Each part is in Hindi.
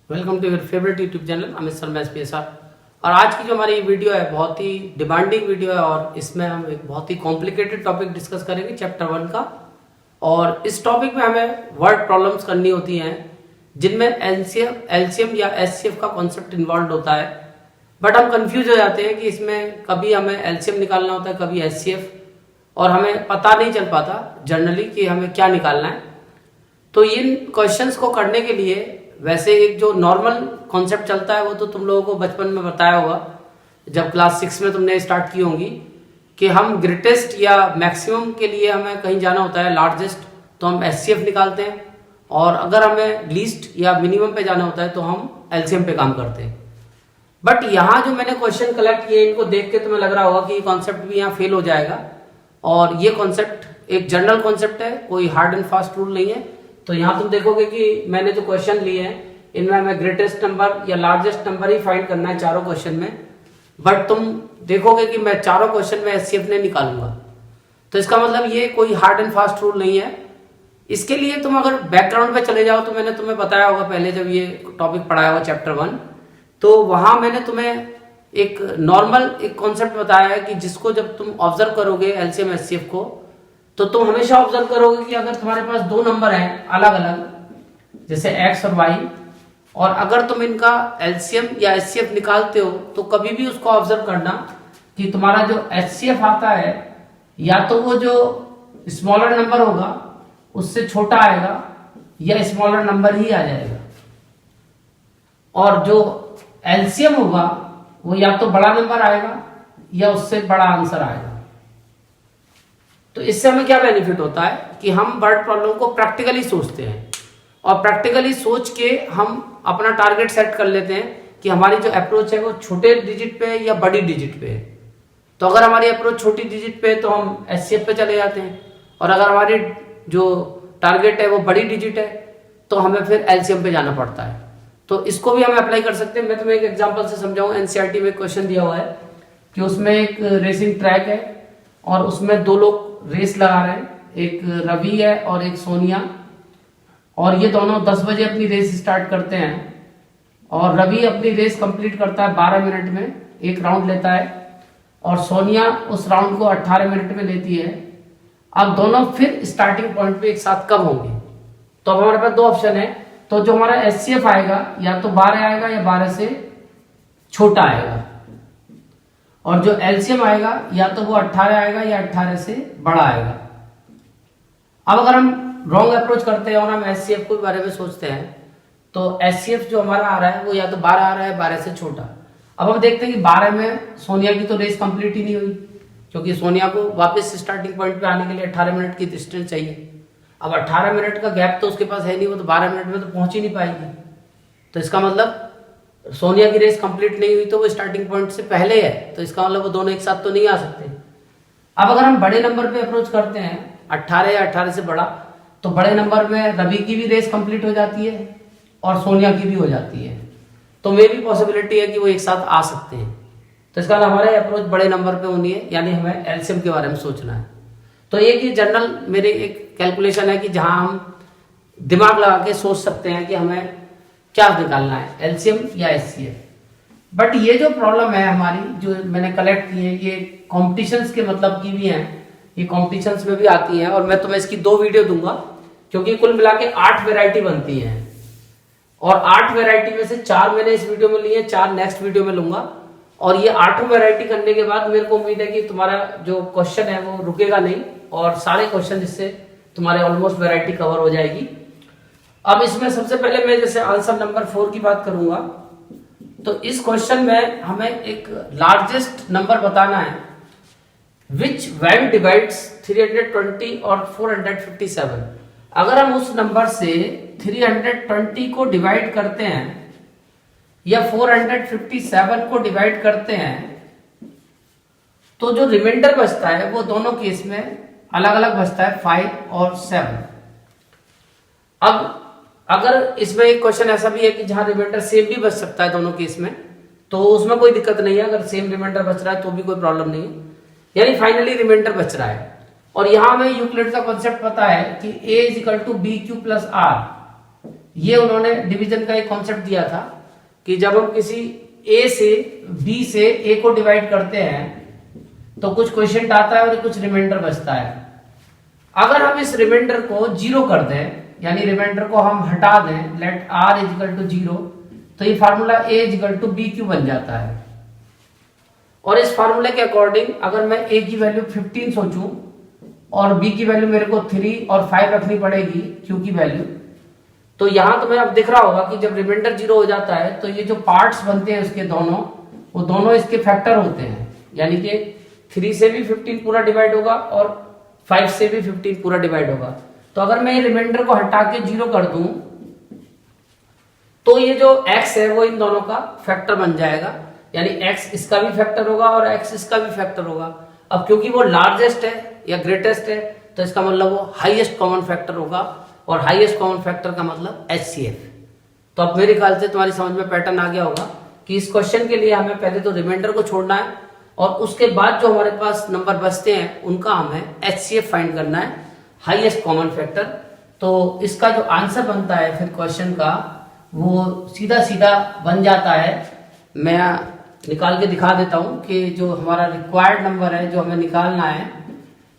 Welcome to your favourite YouTube channel Amit Sharma SPSR। और आज की जो हमारी वीडियो है बहुत ही डिमांडिंग वीडियो है और इसमें हम एक बहुत ही कॉम्प्लिकेटेड टॉपिक डिस्कस करेंगे चैप्टर 1 का। और इस टॉपिक में हमें वर्ड प्रॉब्लम्स करनी होती हैं जिनमें एलसीएम या एचसीएफ का कॉन्सेप्ट इन्वॉल्व होता है। बट हम कंफ्यूज हो जाते हैं कि इसमें कभी हमें एलसीएम निकालना होता है, कभी एचसीएफ, और हमें पता नहीं चल पाता जनरली कि हमें क्या निकालना है। तो इन क्वेश्चंस को करने के लिए वैसे एक जो नॉर्मल कॉन्सेप्ट चलता है वो तो तुम लोगों को बचपन में बताया होगा जब क्लास 6 में तुमने स्टार्ट की होंगी कि हम ग्रेटेस्ट या मैक्सिमम के लिए हमें कहीं जाना होता है लार्जेस्ट, तो हम एचसीएफ निकालते हैं, और अगर हमें लीस्ट या मिनिमम पे जाना होता है तो हम एलसीएम पे काम करते हैं। बट यहाँ जो मैंने क्वेश्चन कलेक्ट किए इनको देख के तुम्हें लग रहा होगा कि ये कॉन्सेप्ट भी यहाँ फेल हो जाएगा, और ये कॉन्सेप्ट एक जनरल कॉन्सेप्ट है, कोई हार्ड एंड फास्ट रूल नहीं है। तो यहाँ तुम देखोगे कि मैंने जो क्वेश्चन लिए हैं इनमें हमें ग्रेटेस्ट नंबर या लार्जेस्ट नंबर ही फाइंड करना है चारों क्वेश्चन में। बट तुम देखोगे कि मैं चारों क्वेश्चन में एचसीएफ नहीं निकालूंगा, तो इसका मतलब ये कोई हार्ड एंड फास्ट रूल नहीं है। इसके लिए तुम अगर बैकग्राउंड पे चले जाओ तो मैंने तुम्हें बताया होगा पहले जब ये टॉपिक पढ़ाया हुआ चैप्टर 1, तो वहां मैंने तुम्हें एक नॉर्मल एक कॉन्सेप्ट बताया है कि जिसको जब तुम ऑब्जर्व करोगे एलसीएम एचसीएफ को, तो तुम हमेशा ऑब्जर्व करोगे कि अगर तुम्हारे पास दो नंबर हैं अलग अलग जैसे x और y, और अगर तुम इनका एलसीएम या एचसीएफ निकालते हो तो कभी भी उसको ऑब्जर्व करना कि तुम्हारा जो एचसीएफ आता है या तो वो जो स्मॉलर नंबर होगा उससे छोटा आएगा या स्मॉलर नंबर ही आ जाएगा, और जो एलसीएम होगा वो या तो बड़ा नंबर आएगा या उससे बड़ा आंसर आएगा। तो इससे हमें क्या बेनिफिट होता है कि हम वर्ड प्रॉब्लम को प्रैक्टिकली सोचते हैं, और प्रैक्टिकली सोच के हम अपना टारगेट सेट कर लेते हैं कि हमारी जो अप्रोच है वो छोटे डिजिट पे है या बड़ी डिजिट पे है। तो अगर हमारी अप्रोच छोटी डिजिट पे है तो हम एचसीएफ पे चले जाते हैं, और अगर हमारी जो टारगेट है वो बड़ी डिजिट है तो हमें फिर एलसीएम पे जाना पड़ता है। तो इसको भी हम अप्लाई कर सकते हैं। मैं तुम्हें एक एग्जाम्पल से समझाऊं। एनसीईआरटी में क्वेश्चन दिया हुआ है कि उसमें एक रेसिंग ट्रैक है और उसमें दो लोग रेस लगा रहे हैं, एक रवि है और एक सोनिया, और ये दोनों 10 बजे अपनी रेस स्टार्ट करते हैं, और रवि अपनी रेस कंप्लीट करता है 12 मिनट में, एक राउंड लेता है, और सोनिया उस राउंड को 18 मिनट में लेती है। अब दोनों फिर स्टार्टिंग पॉइंट पे एक साथ कब होंगे? तो अब हमारे पास दो ऑप्शन है। तो जो हमारा एचसीएफ आएगा या तो 12 आएगा या 12 से छोटा आएगा, और जो एलसीएम आएगा या तो वो 18 आएगा या 18 से बड़ा आएगा। अब अगर हम रॉन्ग अप्रोच करते हैं और हम एचसीएफ के बारे में सोचते हैं तो एचसीएफ जो हमारा आ रहा है वो या तो 12 आ रहा है 12 से छोटा। अब हम देखते हैं कि 12 में सोनिया की तो रेस कंप्लीट ही नहीं हुई, क्योंकि सोनिया को वापस स्टार्टिंग पॉइंट पे आने के लिए 18 मिनट की डिस्टेंस चाहिए। अब 18 मिनट का गैप तो उसके पास है नहीं, वो तो 12 मिनट में तो पहुंच ही नहीं पाएगी। तो इसका मतलब सोनिया की रेस कंप्लीट नहीं हुई तो वो स्टार्टिंग पॉइंट से पहले है, तो इसका मतलब वो दोनों एक साथ तो नहीं आ सकते। अब अगर हम बड़े नंबर पे अप्रोच करते हैं 18 या 18 से बड़ा, तो बड़े नंबर में रवि की भी रेस कंप्लीट हो जाती है और सोनिया की भी हो जाती है, तो मे भी पॉसिबिलिटी है कि वो एक साथ आ सकते हैं। तो इसका मतलब हमारे अप्रोच बड़े नंबर पे होनी है, यानी हमें एलसीएम के बारे में सोचना है। तो एक ये जनरल मेरे एक कैलकुलेशन है कि जहां हम दिमाग लगा के सोच सकते हैं कि हमें क्या निकालना है, एलसीएम या एचसीएफ। बट ये जो प्रॉब्लम है हमारी जो मैंने कलेक्ट की है ये कॉम्पिटिशन्स के मतलब की भी है, ये कॉम्पिटिशन्स में भी आती है, और मैं तुम्हें इसकी 2 वीडियो दूंगा, क्योंकि कुल मिला के 8 वेराइटी बनती है, और 8 वेराइटी में से 4 मैंने इस वीडियो में ली है, 4 नेक्स्ट वीडियो में लूंगा। और ये 8 वेराइटी करने के बाद मेरे को उम्मीद है कि तुम्हारा जो क्वेश्चन है वो रुकेगा नहीं, और सारे क्वेश्चन जिससे तुम्हारे ऑलमोस्ट वेराइटी कवर हो जाएगी। अब इसमें सबसे पहले मैं जैसे आंसर नंबर 4 की बात करूंगा, तो इस क्वेश्चन में हमें एक लार्जेस्ट नंबर बताना है विच वैल्यू डिवाइड्स 320 और 457। अगर हम उस नंबर से 320 को डिवाइड करते हैं या 457 को डिवाइड करते हैं तो जो रिमाइंडर बचता है वो दोनों केस में अलग अलग बचता है, 5 और 7। अब अगर इसमें एक क्वेश्चन ऐसा भी है कि जहां रिमाइंडर सेम भी बच सकता है दोनों केस में, तो उसमें कोई दिक्कत नहीं है। अगर सेम रिमाइंडर बच रहा है तो भी कोई प्रॉब्लम नहीं है, यानी फाइनली रिमाइंडर बच रहा है। और यहां हमें यूक्लिड का कॉन्सेप्ट पता है कि a = bq + r, ये उन्होंने डिवीजन का एक कॉन्सेप्ट दिया था कि जब हम किसी ए से बी से ए को डिवाइड करते हैं तो कुछ क्वेश्चन आता है और कुछ रिमाइंडर बचता है। अगर हम इस रिमाइंडर को जीरो कर दें, यानी रिमाइंडर को हम हटा दें, let r equal to zero, तो ये formula a equal to b q बन जाता है। और इस फार्मूले के अकॉर्डिंग अगर मैं ए की वैल्यू 15 सोचूं और बी की वैल्यू मेरे को 3 और 5 रखनी पड़ेगी क्यू की वैल्यू, तो यहां तुम्हें अब दिख रहा होगा कि जब रिमाइंडर जीरो हो जाता है तो ये जो पार्ट्स बनते हैं उसके दोनों, वो दोनों इसके फैक्टर होते हैं, यानी कि 3 से भी 15 पूरा डिवाइड होगा और 5 से भी 15 पूरा डिवाइड होगा। तो अगर मैं ये रिमाइंडर को हटा के जीरो कर दूं तो ये जो x है वो इन दोनों का फैक्टर बन जाएगा, यानी x इसका भी फैक्टर होगा और x इसका भी फैक्टर होगा। अब क्योंकि वो लार्जेस्ट है या ग्रेटेस्ट है तो इसका मतलब वो हाईएस्ट कॉमन फैक्टर होगा, और हाईएस्ट कॉमन फैक्टर का मतलब HCF। तो अब मेरे ख्याल से तुम्हारी समझ में पैटर्न आ गया होगा कि इस क्वेश्चन के लिए हमें पहले तो रिमाइंडर को छोड़ना है और उसके बाद जो हमारे पास नंबर बचते हैं उनका हमें HCF फाइंड करना है, हाईएस्ट कॉमन फैक्टर। तो इसका जो आंसर बनता है फिर क्वेश्चन का वो सीधा सीधा बन जाता है। मैं निकाल के दिखा देता हूं कि जो हमारा रिक्वायर्ड नंबर है जो हमें निकालना है,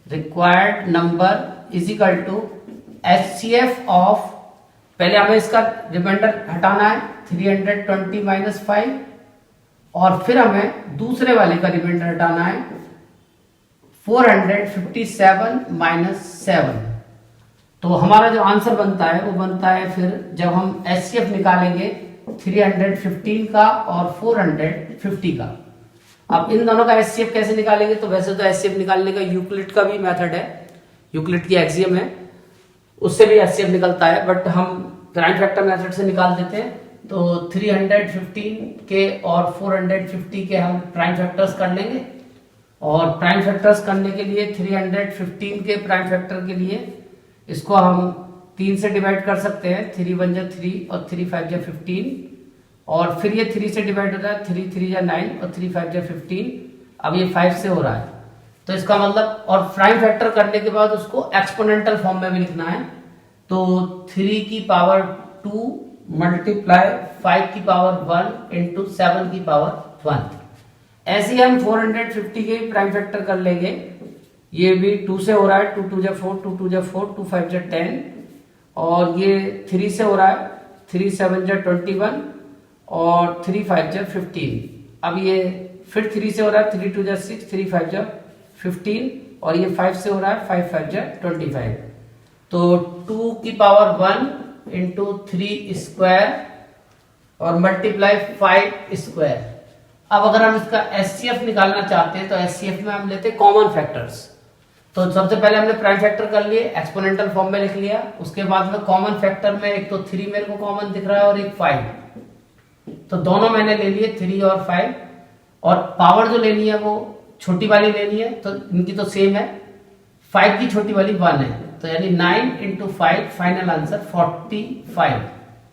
required number is equal to HCF of, पहले हमें इसका रिमाइंडर हटाना है 320 माइनस 5, और फिर हमें दूसरे वाले का रिमाइंडर हटाना है 457 माइनस 7। तो हमारा जो आंसर बनता है वो बनता है फिर जब हम HCF निकालेंगे 315 का और 450 का। अब इन दोनों का HCF कैसे निकालेंगे, तो वैसे तो HCF निकालने का यूक्लिड का भी मेथड है, यूक्लिड की एक्सियम है, उससे भी HCF निकलता है, बट हम प्राइम फैक्टर मेथड से निकाल देते हैं। तो 315 के और 450 के हम प्राइम फैक्टर्स कर लेंगे, और प्राइम फैक्टर्स करने के लिए 315 के प्राइम फैक्टर के लिए इसको हम 3 से डिवाइड कर सकते हैं, 3 1 जा 3 और 3 5 जा 15, और फिर ये 3 से डिवाइड होता है, 3 3 जा 9 और 3 5 जा 15। अब ये 5 से हो रहा है, तो इसका मतलब, और प्राइम फैक्टर करने के बाद उसको एक्सपोनेंटल फॉर्म में भी लिखना है। तो 3 की पावर 2 मल्टीप्लाई 5 की पावर 1 इंटू 7 की पावर 1। ऐसे ही हम 450 के प्राइम फैक्टर कर लेंगे, ये भी 2 से हो रहा है, 2 2 जा 4, 2 2 जा 4, 2 5 जा 10, और ये 3 से हो रहा है, 3 7 जा 21 और 3 5 जा 15। अब ये फिर 3 से हो रहा है, 3 2 जा 6, 3 5 जा 15, और ये 5 से हो रहा है, 5 5 जा 25। तो 2 की पावर 1 इंटू 3 स्क्वायर और मल्टीप्लाई 5 स्क्वायर। अब अगर हम इसका HCF निकालना चाहते हैं तो HCF में हम लेते हैं कॉमन फैक्टर्स। तो सबसे पहले हमने प्राइम फैक्टर कर लिए, एक्सपोनेंटल फॉर्म में लिख लिया, उसके बाद में कॉमन फैक्टर में एक तो 3 मेरे को कॉमन दिख रहा है और एक 5, तो दोनों मैंने ले लिए 3 और 5, और पावर जो लेनी है वो छोटी वाली लेनी है, तो इनकी तो सेम है, 5 की छोटी वाली 1 है, तो यानी 9 इंटू 5, फाइनल आंसर 45।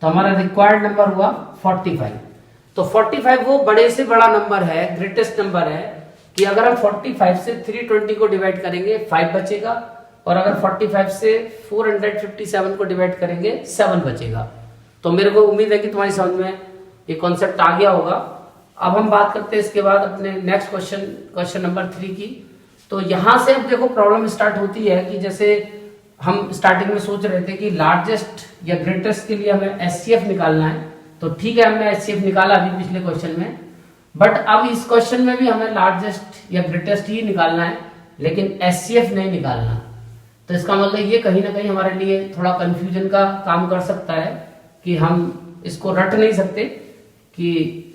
तो हमारा रिक्वायर्ड नंबर हुआ 45। तो 45 वो बड़े से बड़ा नंबर है, ग्रेटेस्ट नंबर है, कि अगर हम 45 से 320 को डिवाइड करेंगे 5 बचेगा, और अगर 45 से 457 को डिवाइड करेंगे 7 बचेगा। तो मेरे को उम्मीद है कि तुम्हारी समझ में ये कॉन्सेप्ट आ गया होगा। अब हम बात करते हैं इसके बाद अपने नेक्स्ट क्वेश्चन नंबर 3 की। तो यहां से अब देखो प्रॉब्लम स्टार्ट होती है कि जैसे हम स्टार्टिंग में सोच रहे थे कि लार्जेस्ट या ग्रेटेस्ट के लिए हमें HCF निकालना है, तो ठीक है हमने HCF निकाला अभी पिछले क्वेश्चन में, बट अब इस क्वेश्चन में भी हमें लार्जेस्ट या ग्रेटेस्ट ही निकालना है, लेकिन HCF नहीं निकालना। तो इसका मतलब ये कहीं ना कहीं हमारे लिए थोड़ा कंफ्यूजन का काम कर सकता है कि हम इसको रट नहीं सकते कि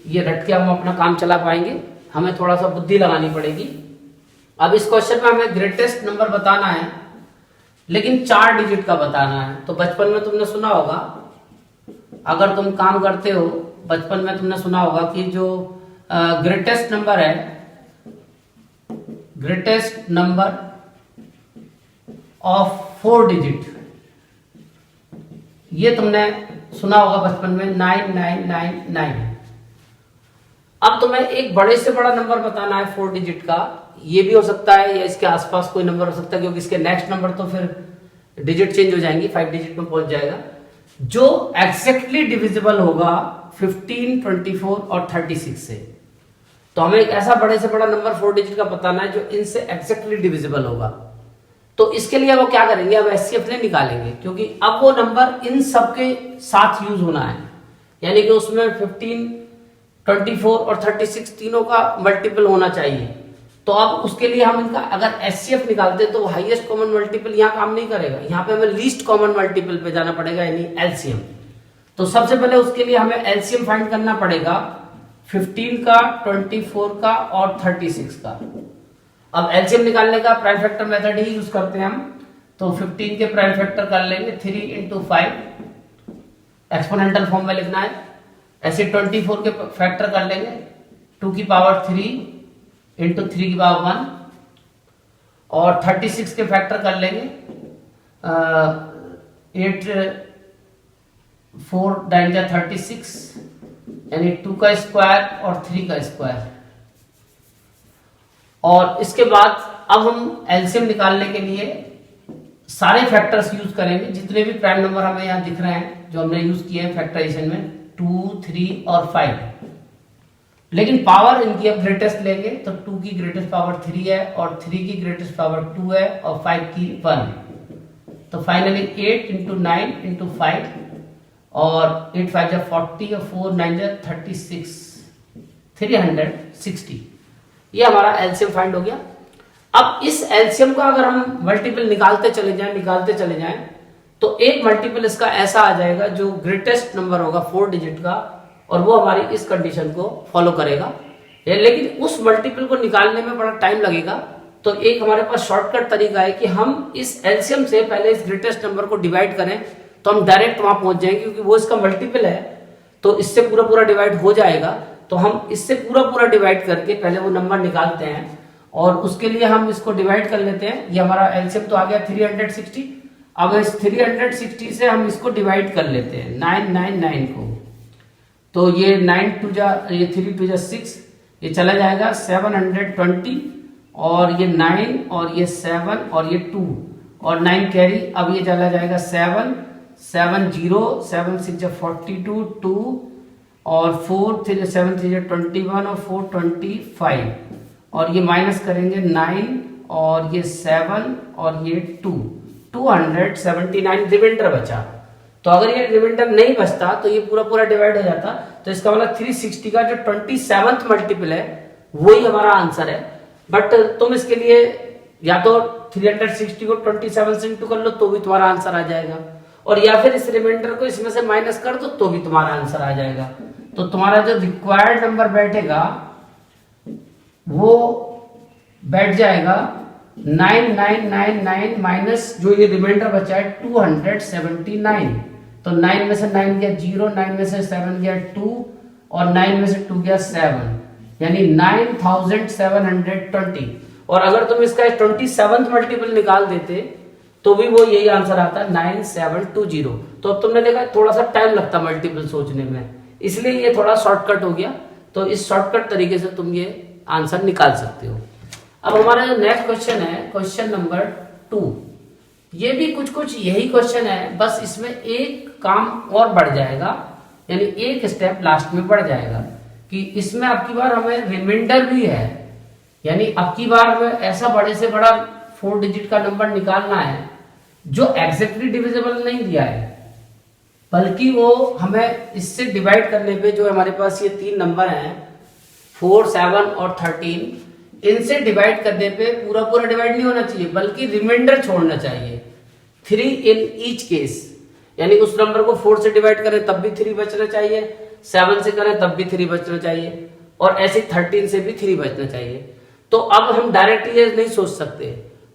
ये रट के हम अपना काम चला पाएंगे, हमें थोड़ा सा बुद्धि लगानी पड़ेगी। अब इस क्वेश्चन में हमें ग्रेटेस्ट नंबर बताना है, लेकिन 4 डिजिट का बताना है। तो बचपन में तुमने सुना होगा, अगर तुम काम करते हो, बचपन में तुमने सुना होगा कि जो ग्रेटेस्ट नंबर है, ग्रेटेस्ट नंबर ऑफ 4 डिजिट, ये तुमने सुना होगा बचपन में, 9999। अब तुम्हें एक बड़े से बड़ा नंबर बताना है 4 डिजिट का, ये भी हो सकता है या इसके आसपास कोई नंबर हो सकता है, क्योंकि इसके नेक्स्ट नंबर तो फिर डिजिट चेंज हो जाएंगी, 5 डिजिट में पहुंच जाएगा। जो एग्जैक्टली डिविजिबल होगा 15, 24 और 36 से। तो हमें एक ऐसा बड़े से बड़ा नंबर 4 डिजिट का बताना है जो इनसे एग्जैक्टली डिविजिबल होगा। तो इसके लिए वो क्या करेंगे, अब एचसीएफ नहीं निकालेंगे, क्योंकि अब वो नंबर इन सबके साथ यूज होना है, यानी कि उसमें 15, 24 और 36 तीनों का मल्टीपल होना चाहिए। तो अब उसके लिए हम इनका अगर एचसीएफ निकालते हैं तो हाईएस्ट कॉमन मल्टीपल यहाँ काम नहीं करेगा, यहाँ पे हमें लीस्ट कॉमन मल्टीपल पे जाना पड़ेगा, यानी एलसीएम। तो सबसे पहले उसके लिए हमें एलसीएम फाइंड करना पड़ेगा 15 का, 24 का और 36 का। अब एलसीएम निकालने का प्राइम फैक्टर मेथड ही यूज करते हैं हम। तो 15 के प्राइम फैक्टर कर लेंगे 3 इंटू 5, एक्सपोनेंशियल फॉर्म में लिखना है। ऐसे 24 के फैक्टर कर लेंगे 2 की पावर 3 इंटू 3 की पावर 1, और 36 के फैक्टर कर लेंगे 8 4 9 जा 36, यानी 2 का स्क्वायर और 3 का स्क्वायर। और इसके बाद अब हम एलसीएम निकालने के लिए सारे फैक्टर्स यूज करेंगे, जितने भी प्राइम नंबर हमें यहाँ दिख रहे हैं जो हमने यूज किए हैं फैक्टराइजेशन में, 2, 3 और 5। लेकिन पावर इनकी अब ग्रेटेस्ट लेंगे, तो 2 की ग्रेटेस्ट पावर 3 है और 3 की ग्रेटेस्ट पावर 2 है और 5 की 1। तो फाइनली 8 इंटू 9 इंटू 5, और 8 5 जा 40 और 4 9 जा 36, 360। ये हमारा एलसीएम फाइंड हो गया। अब इस एलसीएम का अगर हम मल्टीपल निकालते चले जाएं तो एक मल्टीपल इसका ऐसा आ जाएगा जो ग्रेटेस्ट नंबर होगा 4 डिजिट का, और वो हमारी इस कंडीशन को फॉलो करेगा। लेकिन उस मल्टीपल को निकालने में बड़ा टाइम लगेगा। तो एक हमारे पास शॉर्टकट तरीका है कि हम इस एलसीएम से पहले इस ग्रेटेस्ट नंबर को डिवाइड करें, तो हम डायरेक्ट वहां पहुंच जाएंगे, क्योंकि वो इसका मल्टीपल है तो इससे पूरा डिवाइड हो जाएगा। तो हम इससे पूरा डिवाइड करके पहले वो नंबर निकालते हैं, और उसके लिए हम इसको डिवाइड कर लेते हैं। ये हमारा एलसीएम तो आ गया 360। अब इस 360 से हम इसको डिवाइड कर लेते हैं 999 को। तो ये 9 2 जा, ये 3 2 जा 6, ये चला जाएगा 720, और ये 9 और ये 7 और ये 2 और 9 कैरी। अब ये चला जाएगा 7 7 0 7 6 जा 42, 2 और 4 3 7 3 जा 21 और 4 25, और ये माइनस करेंगे 9 और ये 7 और ये 2, 279 रिमाइंडर बचा। तो अगर ये रिमाइंडर नहीं बचता तो ये पूरा डिवाइड हो जाता। तो इसका मतलब 360 का जो 27th मल्टीपल है वही हमारा आंसर है। बट तुम इसके लिए या तो 360 को 27 से इंटू कर लो तो भी तुम्हारा आंसर आ जाएगा, और या फिर इस रिमाइंडर को इसमें से माइनस कर दो तो भी तुम्हारा आंसर आ जाएगा। तो तुम्हारा जो रिक्वायर्ड नंबर बैठेगा वो बैठ जाएगा 9999 माइनस जो ये रिमाइंडर बचा है 279। तो 9 में से 9 गया 0, 9 में से 7 गया 2 और 9 में से 2 गया 7, यानी 9720। और अगर तुम इसका 27th मल्टीपल निकाल देते तो भी वो यही आंसर आता 9720। तो अब तुमने देखा थोड़ा सा टाइम लगता मल्टीपल सोचने में, इसलिए ये थोड़ा शॉर्टकट हो गया। तो इस शॉर्टकट तरीके से तुम ये आंसर निकाल सकते हो। अब हमारा जो नेक्स्ट क्वेश्चन है क्वेश्चन नंबर 2, ये भी कुछ यही क्वेश्चन है, बस इसमें एक काम और बढ़ जाएगा, यानी एक स्टेप लास्ट में बढ़ जाएगा कि इसमें अब की बार हमें रिमाइंडर भी है, यानी अब की बार हमें ऐसा बड़े से बड़ा 4 डिजिट का नंबर निकालना है जो एग्जैक्टली डिविजिबल नहीं दिया है, बल्कि वो हमें इससे डिवाइड करने पे जो हमारे पास ये 3 नंबर हैं 4, 7 और 13, इनसे डिवाइड करने पे पूरा डिवाइड नहीं होना चाहिए, बल्कि रिमाइंडर छोड़ना चाहिए 3 इन ईच केस। यानी उस नंबर को 4 से डिवाइड करें तब भी 3 बचना चाहिए, 7 से करें तब भी 3 बचना चाहिए, और ऐसे 13 से भी 3 बचना चाहिए। तो अब हम डायरेक्ट ये नहीं सोच सकते,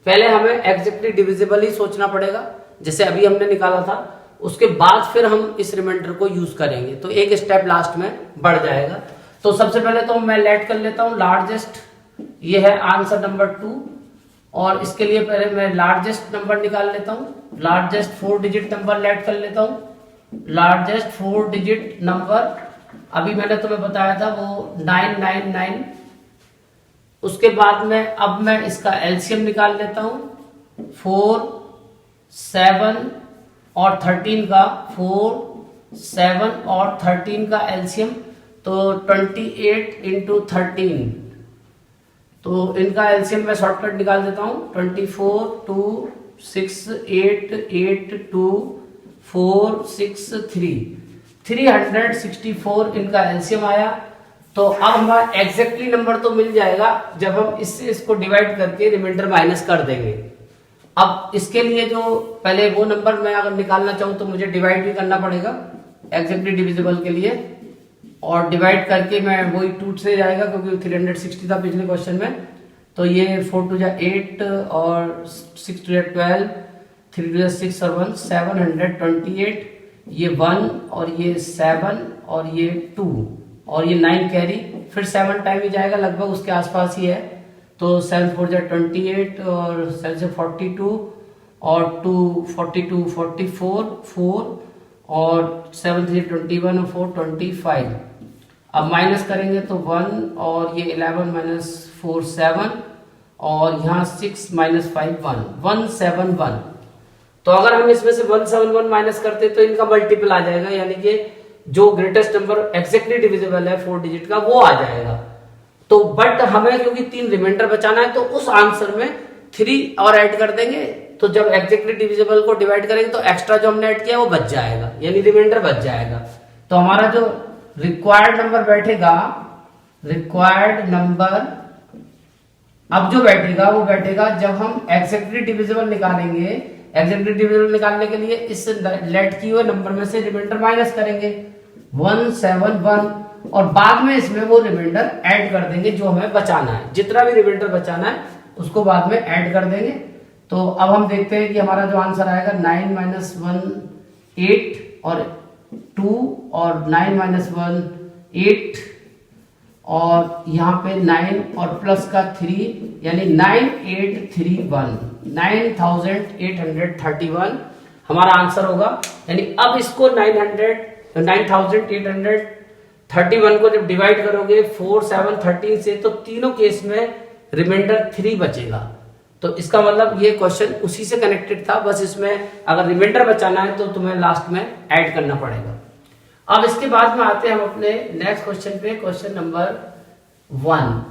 पहले हमें एग्जैक्टली डिविजिबल ही सोचना पड़ेगा, जैसे अभी हमने निकाला था। उसके बाद फिर हम इस रिमाइंडर को यूज करेंगे, तो एक स्टेप लास्ट में बढ़ जाएगा। तो सबसे पहले तो मैं लेट कर लेता हूं लार्जेस्ट, ये है आंसर नंबर 2, और इसके लिए पहले मैं लार्जेस्ट नंबर निकाल लेता हूं। लार्जेस्ट 4 डिजिट नंबर लेट कर लेता हूं। लार्जेस्ट 4 डिजिट नंबर अभी मैंने तुम्हें बताया था वो 999। उसके बाद में अब मैं इसका एलसीएम निकाल लेता हूं 4, 7 और 13 का 4, 7 और 13 का एलसीएम, तो 28 इंटू 13, तो इनका एलसीएम मैं शॉर्टकट निकाल देता हूँ। 24, 2, 6, 8, 8, 2, 4, 6, 3, 364 इनका एलसीएम आया। तो अब हमारा एग्जैक्टली नंबर तो मिल जाएगा जब हम इससे इसको डिवाइड करके रिमाइंडर माइनस कर देंगे। अब इसके लिए जो पहले वो नंबर मैं अगर निकालना चाहूँ तो मुझे डिवाइड भी करना पड़ेगा एग्जैक्टली डिविजिबल के लिए, और डिवाइड करके मैं वही 2 से जाएगा क्योंकि 360 था पिछले क्वेश्चन में। तो ये 4 2 8 और 6 2 12, 3 2 6 और 1 728, ये 1 और ये 7 और ये 2 और ये 9 कैरी, फिर 7 टाइम ही जाएगा, लगभग उसके आसपास ही है। तो 7 4 28 और 7 से 42 और 2 42 44 4 और 7 3 21 और 4 25। अब माइनस करेंगे तो 1 और ये 11 माइनस 4 7 और यहाँ 6 माइनस 5 1 171। तो अगर हम इसमें से 171 माइनस करते तो इनका मल्टीपल आ जाएगा, यानी कि जो ग्रेटेस्ट नंबर एग्जैक्टली डिविजिबल है 4 डिजिट का वो आ जाएगा। तो बट हमें क्योंकि 3 रिमाइंडर बचाना है तो उस आंसर में 3 और ऐड कर देंगे। तो जब एग्जैक्टली डिविजिबल को डिवाइड करेंगे तो एक्स्ट्रा जो हमने ऐड किया वो बच जाएगा, यानी रिमाइंडर बच जाएगा। तो हमारा जो रिक्वायर्ड नंबर बैठेगा, रिक्वायर्ड नंबर अब जो बैठेगा वो बैठेगा जब हम एग्जैक्टली डिविजिबल निकालेंगे। एग्जैक्टली डिविजिबल निकालने के लिए इस लेट किए हुए नंबर में से रिमाइंडर माइनस करेंगे 171 और बाद में इसमें वो रिमाइंडर ऐड कर देंगे जो हमें बचाना है। जितना भी रिमाइंडर बचाना है उसको बाद में ऐड कर देंगे। तो अब हम देखते हैं कि हमारा जो आंसर आएगा 9 माइनस 1 8 और 2 और 9 माइनस 1 8 और यहाँ पे 9 और प्लस का 3 यानी 9831 9831 हमारा आंसर होगा। यानी अब इसको 9831 को जब डिवाइड करोगे 4 7 13 से तो तीनों केस में रिमाइंडर 3 बचेगा। तो इसका मतलब ये क्वेश्चन उसी से कनेक्टेड था, बस इसमें अगर रिमाइंडर बचाना है तो तुम्हें लास्ट में ऐड करना पड़ेगा। अब इसके बाद में आते हैं हम अपने नेक्स्ट क्वेश्चन पे, क्वेश्चन नंबर 1।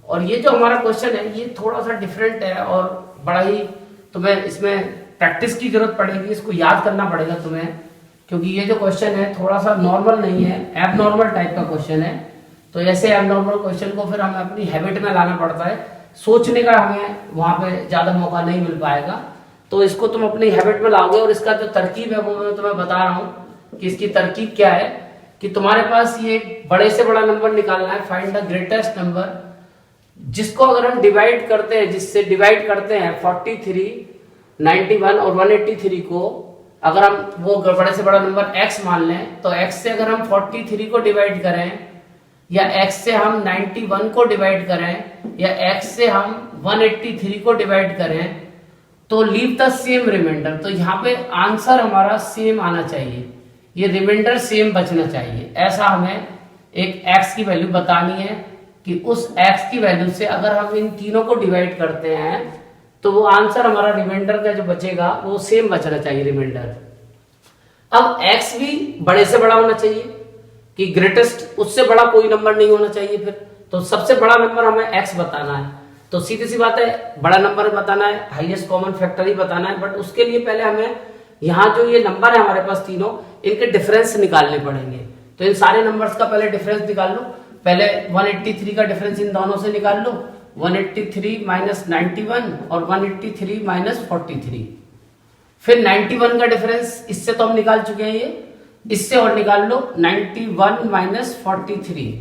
और ये जो हमारा क्वेश्चन है ये थोड़ा सा डिफरेंट है और बड़ा ही तुम्हें इसमें प्रैक्टिस की जरूरत पड़ेगी, इसको याद करना पड़ेगा तुम्हें, क्योंकि ये जो क्वेश्चन है थोड़ा सा नॉर्मल नहीं है, एबनॉर्मल टाइप का क्वेश्चन है। तो ऐसे एबनॉर्मल क्वेश्चन को फिर हमें अपनी हैबिट में लाना पड़ता है, सोचने का हमें वहां पे ज्यादा मौका नहीं मिल पाएगा। तो इसको तुम अपनी हैबिट में लाओगे और इसका जो तरकीब है वो मैं तुम्हें बता रहा हूँ कि इसकी तरकीब क्या है। कि तुम्हारे पास ये बड़े से बड़ा नंबर निकालना है, फाइंड द ग्रेटेस्ट नंबर, जिसको अगर हम डिवाइड करते हैं, जिससे डिवाइड करते हैं 43, 91 और 183 को, अगर हम वो बड़े से बड़ा नंबर x मान लें तो x से अगर हम 43 को डिवाइड करें या x से हम 91 को डिवाइड करें या x से हम 183 को डिवाइड करें तो लीव द सेम रिमाइंडर। तो यहाँ पे आंसर हमारा सेम आना चाहिए, ये रिमाइंडर सेम बचना चाहिए। ऐसा हमें एक x की वैल्यू बतानी है कि उस x की वैल्यू से अगर हम इन तीनों को डिवाइड करते हैं तो वो आंसर हमारा रिमाइंडर का जो बचेगा वो सेम बचना चाहिए रिमाइंडर। अब x भी बड़े से बड़ा होना चाहिए कि ग्रेटेस्ट, उससे बड़ा कोई नंबर नहीं होना चाहिए। फिर तो सबसे बड़ा नंबर हमें x बताना है, तो सीधी सी बात है बड़ा नंबर बताना है, हाईएस्ट कॉमन फैक्टर ही बताना है। बट उसके लिए पहले हमें यहाँ जो ये नंबर है हमारे पास तीनों, इनके डिफरेंस निकालने पड़ेंगे। तो इन सारे नंबर्स का पहले डिफरेंस निकाल लो। पहले 183 का डिफरेंस इन दोनों से निकाल लो, 183 माइनस 91 और 183 माइनस 43। फिर 91 का डिफरेंस, इससे तो हम निकाल चुके हैं, ये इससे और निकाल लो 91 माइनस 43।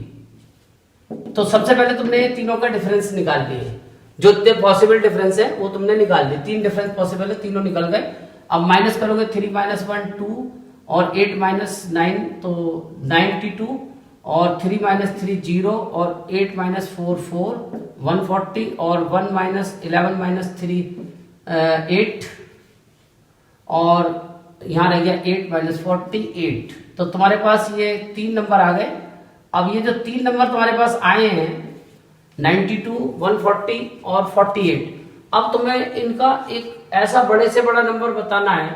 तो सबसे पहले तुमने ये तीनों का डिफरेंस निकाल लिए, जो पॉसिबल डिफरेंस है वो तुमने निकाल लिए। 3 डिफरेंस पॉसिबल है, तीनों निकल गए। अब माइनस करोगे 3 माइनस 1 2 और 8 माइनस 9 तो 92 और 3 माइनस 3 0 और 8 माइनस 4 4 140 और 1 माइनस 11 माइनस 3 8 और यहाँ रह गया 8 माइनस 48। तो तुम्हारे पास ये 3 नंबर आ गए। अब ये जो 3 नंबर तुम्हारे पास आए हैं 92 140 और 48, अब तुम्हें इनका एक ऐसा बड़े से बड़ा नंबर बताना है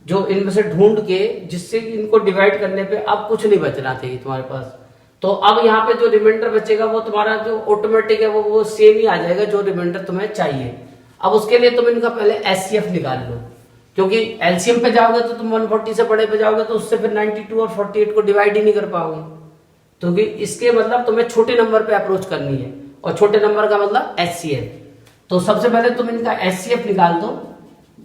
जो इनमें से ढूंढ के, जिससे इनको डिवाइड करने पे अब कुछ नहीं बचना चाहिए तुम्हारे पास। तो अब यहाँ पे जो रिमाइंडर बचेगा वो तुम्हारा जो ऑटोमेटिक है वो सेम ही आ जाएगा जो रिमाइंडर तुम्हें चाहिए। अब उसके लिए तुम इनका पहले एचसीएफ निकाल लो, क्योंकि एलसीएम पे जाओगे तो तुम 140 से बड़े पे जाओगे तो उससे फिर 92 और 48 को डिवाइड ही नहीं कर पाओगे। क्योंकि इसके मतलब तुम्हें छोटे नंबर पे अप्रोच करनी है, और छोटे नंबर का मतलब एचसीएफ। तो सबसे पहले तुम इनका एचसीएफ निकाल दो।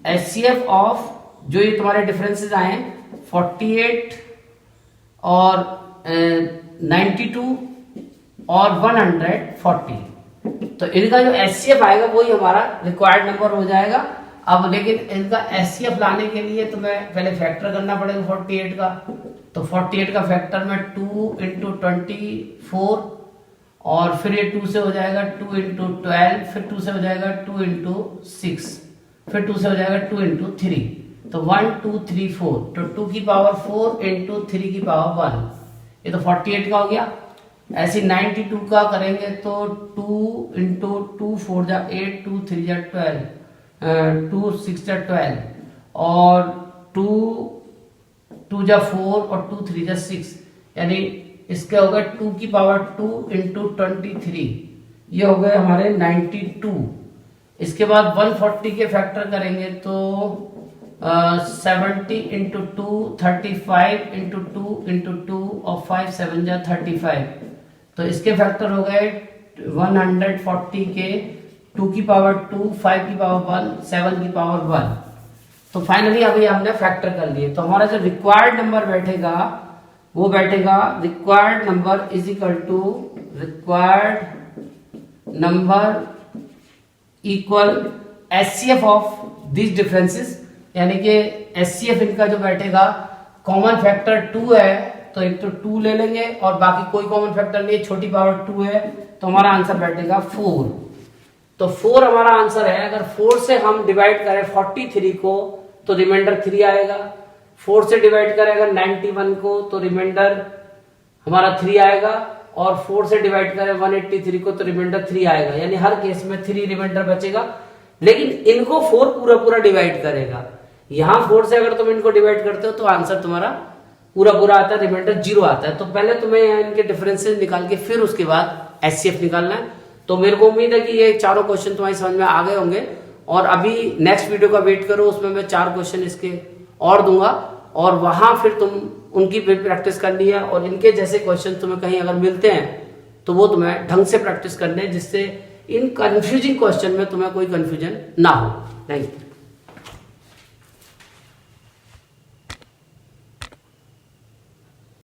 एचसीएफ ऑफ जो ये तुम्हारे डिफरेंसेस आए 48 और 92 और 140, तो इनका जो एचसीएफ आएगा वही हमारा रिक्वायर्ड नंबर हो जाएगा। अब लेकिन इनका एचसीएफ लाने के लिए तुम्हें पहले फैक्टर करना पड़ेगा 48 का। तो 48 का फैक्टर में 2 × 24, और फिर ये 2 से हो जाएगा 2 × 12, फिर 2 से हो जाएगा 2 × 6, फिर 2 से हो जाएगा 2 × 3, तो 1 2 3 4, तो 2 की पावर 4 × 3 की पावर 1, ये तो 48 का हो गया। ऐसे 92 का करेंगे तो 2 × 2 4 जा 8, 2 3 जा 12, 2 6 जा 12, और 2 जा 4 और 2 3 जा 6, यानी इसके हो गए 2 की पावर 2 × 23, ये हो गए हमारे 92। इसके बाद 140 के फैक्टर करेंगे तो 70 × 2 35 × 2 × 2 और 5 7 जा 35, तो इसके फैक्टर हो गए 140 के 2 की पावर 2, 5 की पावर 1, 7 की पावर 1। तो फाइनली अभी हमने फैक्टर कर लिए। तो हमारा जो रिक्वायर्ड नंबर बैठेगा वो बैठेगा required number is equal to required number equal HCF of this differences, यानी कि एचसीएफ इनका जो बैठेगा, कॉमन फैक्टर 2 है तो एक तो 2 ले लेंगे और बाकी कोई कॉमन फैक्टर नहीं है, छोटी पावर 2 है, तो हमारा आंसर बैठेगा 4। तो 4 हमारा आंसर है। अगर 4 से हम डिवाइड करें 43 को तो रिमाइंडर 3 आएगा, 4 से डिवाइड करें अगर 91 को तो रिमाइंडर हमारा 3 आएगा, और 4 से डिवाइड करें 183 को तो रिमाइंडर 3 आएगा, यानी हर केस में 3 रिमाइंडर बचेगा। लेकिन इनको 4 पूरा पूरा डिवाइड करेगा। यहाँ 4 से अगर तुम इनको डिवाइड करते हो तो आंसर तुम्हारा पूरा पूरा आता है, रिमाइंडर 0 आता है। तो पहले तुम्हें यहाँ इनके डिफरेंसेस निकाल के फिर उसके बाद एचसीएफ निकालना है। तो मेरे को उम्मीद है कि ये चारों क्वेश्चन तुम्हारी समझ में आ गए होंगे, और अभी नेक्स्ट वीडियो का वेट करो, उसमें मैं 4 क्वेश्चन इसके और दूंगा, और वहां फिर तुम उनकी प्रैक्टिस करनी है। और इनके जैसे क्वेश्चन तुम्हें कहीं अगर मिलते हैं तो वो तुम्हें ढंग से प्रैक्टिस करने, जिससे इन कंफ्यूजिंग क्वेश्चन में तुम्हें कोई कंफ्यूजन ना हो। Thank you.